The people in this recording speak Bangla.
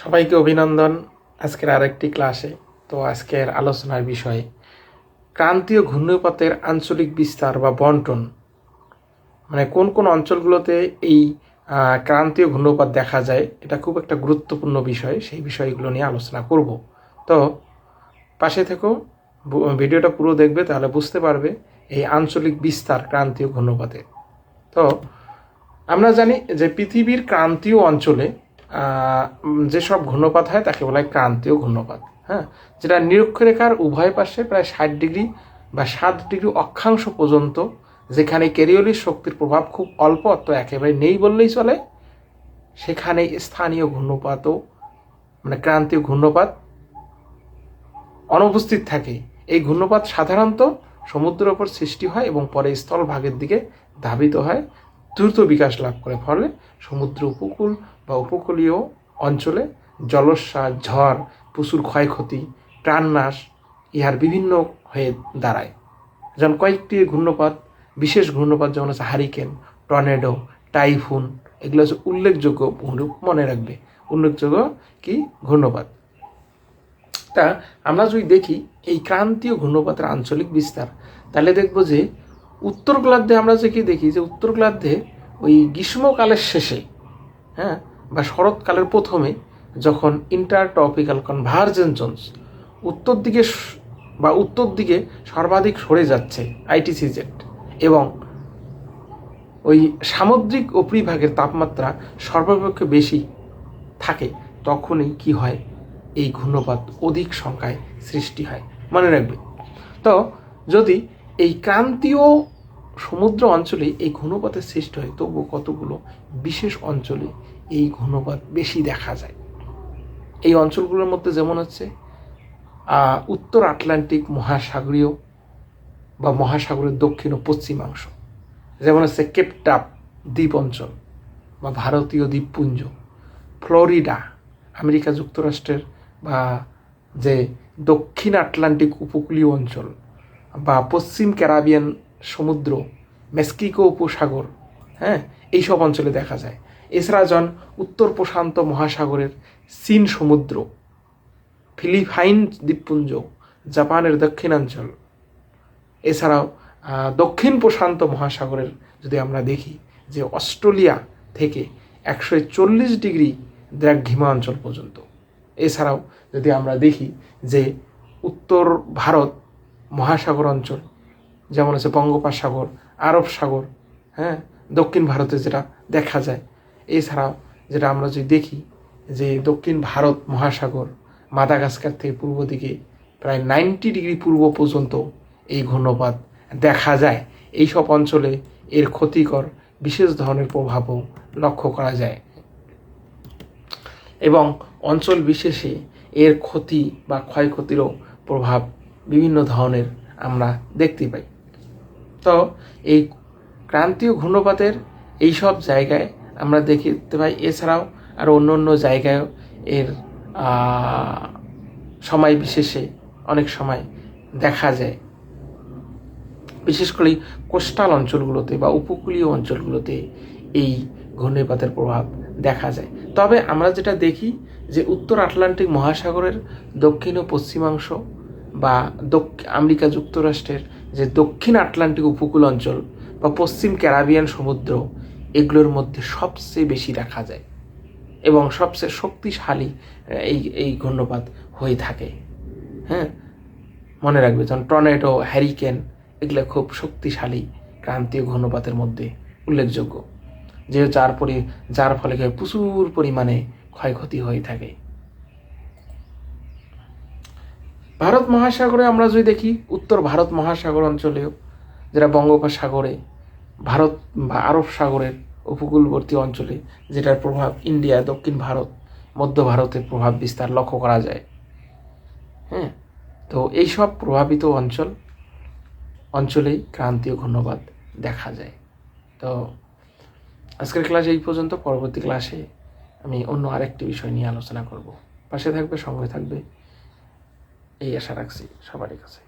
সবাইকে অভিনন্দন আজকের আরেকটি ক্লাসে। তো আজকের আলোচনার বিষয় ক্রান্তীয় ঘূর্ণিপাতের আঞ্চলিক বিস্তার বা বন্টন, মানে কোন কোন অঞ্চলগুলোতে এই ক্রান্তীয় ঘূর্ণিপাত দেখা যায়। এটা খুব একটা গুরুত্বপূর্ণ বিষয়, সেই বিষয়গুলো নিয়ে আলোচনা করব। তো পাশে থেকেও ভিডিওটা পুরো দেখবে, তাহলে বুঝতে পারবে এই আঞ্চলিক বিস্তার ক্রান্তীয় ঘূর্ণিপাতের। তো আমরা জানি যে পৃথিবীর ক্রান্তীয় অঞ্চলে যেসব ঘূর্ণপাত হয় তাকে বলা হয় ক্রান্তীয় ঘূর্ণপাত। হ্যাঁ, যেটা নিরক্ষরেখার উভয় পাশে প্রায় 60 ডিগ্রি বা 7 ডিগ্রি অক্ষাংশ পর্যন্ত, যেখানে ক্যারিওলিস শক্তির প্রভাব খুব অল্প অর্থাৎ একেবারে নেই বললেই চলে, সেখানে স্থানীয় ঘূর্ণপাতও মানে ক্রান্তীয় ঘূর্ণপাত অনুপস্থিত থাকে। এই ঘূর্ণপাত সাধারণত সমুদ্রের ওপর সৃষ্টি হয় এবং পরে স্থলভাগের দিকে ধাবিত হয়, দ্রুত বিকাশ লাভ করে। ফলে সমুদ্র উপকূল বা উপকূলীয় অঞ্চলে জলোচ্ছ্বাস, ঝড়, প্রচুর ক্ষয়ক্ষতি, প্রাণনাশ ইহার বিভিন্ন হয়ে দাঁড়ায়। যেমন কয়েকটি ঘূর্ণপাত, বিশেষ ঘূর্ণপাত যেমন হচ্ছে হারিকেন, টর্নেডো, টাইফুন, এগুলো হচ্ছে উল্লেখযোগ্য, মনে রাখবে উল্লেখযোগ্য কি ঘূর্ণপাত। তা আমরা যদি দেখি এই ক্রান্তীয় ঘূর্ণপাতের আঞ্চলিক বিস্তার, তাহলে দেখব যে উত্তর গোলার্ধে আমরা যে কি দেখি যে উত্তর গোলার্ধে ওই গ্রীষ্মকালের শেষে, হ্যাঁ, বা শরৎকালের প্রথমে যখন ইন্টারট্রপিক্যাল কনভার্জেন্স উত্তর দিকে সর্বাধিক সরে যাচ্ছে আইটিসিজেড, এবং ওই সামুদ্রিক উপরিভাগের তাপমাত্রা সর্বাপেক্ষা বেশি থাকে, তখনই কি হয়, এই ঘূর্ণপাত অধিক সংখ্যায় সৃষ্টি হয়, মনে রাখবে। তো যদি এই ক্রান্তীয় সমুদ্র অঞ্চলে এই ঘূর্ণপাতের সৃষ্টি হয়, তবু কতগুলো বিশেষ অঞ্চলে এই ঘূর্ণপাত বেশি দেখা যায়। এই অঞ্চলগুলোর মধ্যে যেমন হচ্ছে উত্তর আটলান্টিক মহাসাগরীয় বা মহাসাগরের দক্ষিণ ও পশ্চিমাংশ, যেমন হচ্ছে কেপটাপ দ্বীপ অঞ্চল বা ভারতীয় দ্বীপপুঞ্জ, ফ্লোরিডা আমেরিকা যুক্তরাষ্ট্রের বা যে দক্ষিণ আটলান্টিক উপকূলীয় অঞ্চল বা পশ্চিম ক্যারিবিয়ান সমুদ্র, মেক্সিকো উপসাগর, হ্যাঁ, এইসব অঞ্চলে দেখা যায়। এছাড়া উত্তর প্রশান্ত মহাসাগরের চীন সমুদ্র, ফিলিপাইন দ্বীপপুঞ্জ, জাপানের দক্ষিণাঞ্চল, এছাড়াও দক্ষিণ প্রশান্ত মহাসাগরের যদি আমরা দেখি যে অস্ট্রেলিয়া থেকে 140 ডিগ্রি দ্রাঘিমা অঞ্চল পর্যন্ত। এছাড়াও যদি আমরা দেখি যে উত্তর ভারত মহাসাগর অঞ্চল, যেমন হচ্ছে বঙ্গোপসাগর, আরব সাগর, হ্যাঁ, দক্ষিণ ভারতে যেটা দেখা যায়। এছাড়াও যেটা আমরা যদি দেখি যে দক্ষিণ ভারত মহাসাগর, মাদাগাস্কার থেকে পূর্ব দিকে প্রায় 90 ডিগ্রি পূর্ব পর্যন্ত এই ঘূর্ণপাত দেখা যায়। এই সব অঞ্চলে এর ক্ষতিকর বিশেষ ধরনের প্রভাবও লক্ষ্য করা যায় এবং অঞ্চল বিশেষে এর ক্ষতি বা ক্ষয়ক্ষতিরও প্রভাব বিভিন্ন ধরনের আমরা দেখতে পাই। তো এই ক্রান্তীয় ঘূর্ণপাতের এই সব জায়গায় আমরা দেখতে পাই। এছাড়াও আরও অন্য অন্য জায়গায়ও এর সময় বিশেষে অনেক সময় দেখা যায়, বিশেষ করে কোস্টাল অঞ্চলগুলোতে বা উপকূলীয় অঞ্চলগুলোতে এই ঘূর্ণিপাতের প্রভাব দেখা যায়। তবে আমরা যেটা দেখি যে উত্তর আটলান্টিক মহাসাগরের দক্ষিণ ও পশ্চিমাংশ বা আমেরিকা যুক্তরাষ্ট্রের যে দক্ষিণ আটলান্টিক উপকূল অঞ্চল বা পশ্চিম ক্যারিবিয়ান সমুদ্র, এগুলোর মধ্যে সবচেয়ে বেশি দেখা যায় এবং সবচেয়ে শক্তিশালী এই ঘূর্ণপাত হয়ে থাকে। হ্যাঁ, মনে রাখবে, যেমন টর্নেডো, হ্যারিকেন, এগুলো খুব শক্তিশালী ক্রান্তীয় ঘূর্ণপাতের মধ্যে উল্লেখযোগ্য, যার ফলে প্রচুর পরিমাণে ক্ষয়ক্ষতি হয়ে থাকে। ভারত মহাসাগরে আমরা যদি দেখি, উত্তর ভারত মহাসাগর অঞ্চলেও, যেটা বঙ্গোপসাগরে, ভারত বা আরব সাগরের উপকূলবর্তী অঞ্চলে, যেটার প্রভাব ইন্ডিয়া, দক্ষিণ ভারত, মধ্য ভারতে প্রভাব বিস্তার লক্ষ্য করা যায়। হ্যাঁ, তো এইসব প্রভাবিত অঞ্চলেই ক্রান্তীয় ঘূর্ণপাত দেখা যায়। তো আজকের ক্লাসে এই পর্যন্ত। পরবর্তী ক্লাসে আমি অন্য আরেকটি বিষয় নিয়ে আলোচনা করব। পাশে থাকবে, সঙ্গে থাকবে, এই আশা রাখছি সবারই কাছে।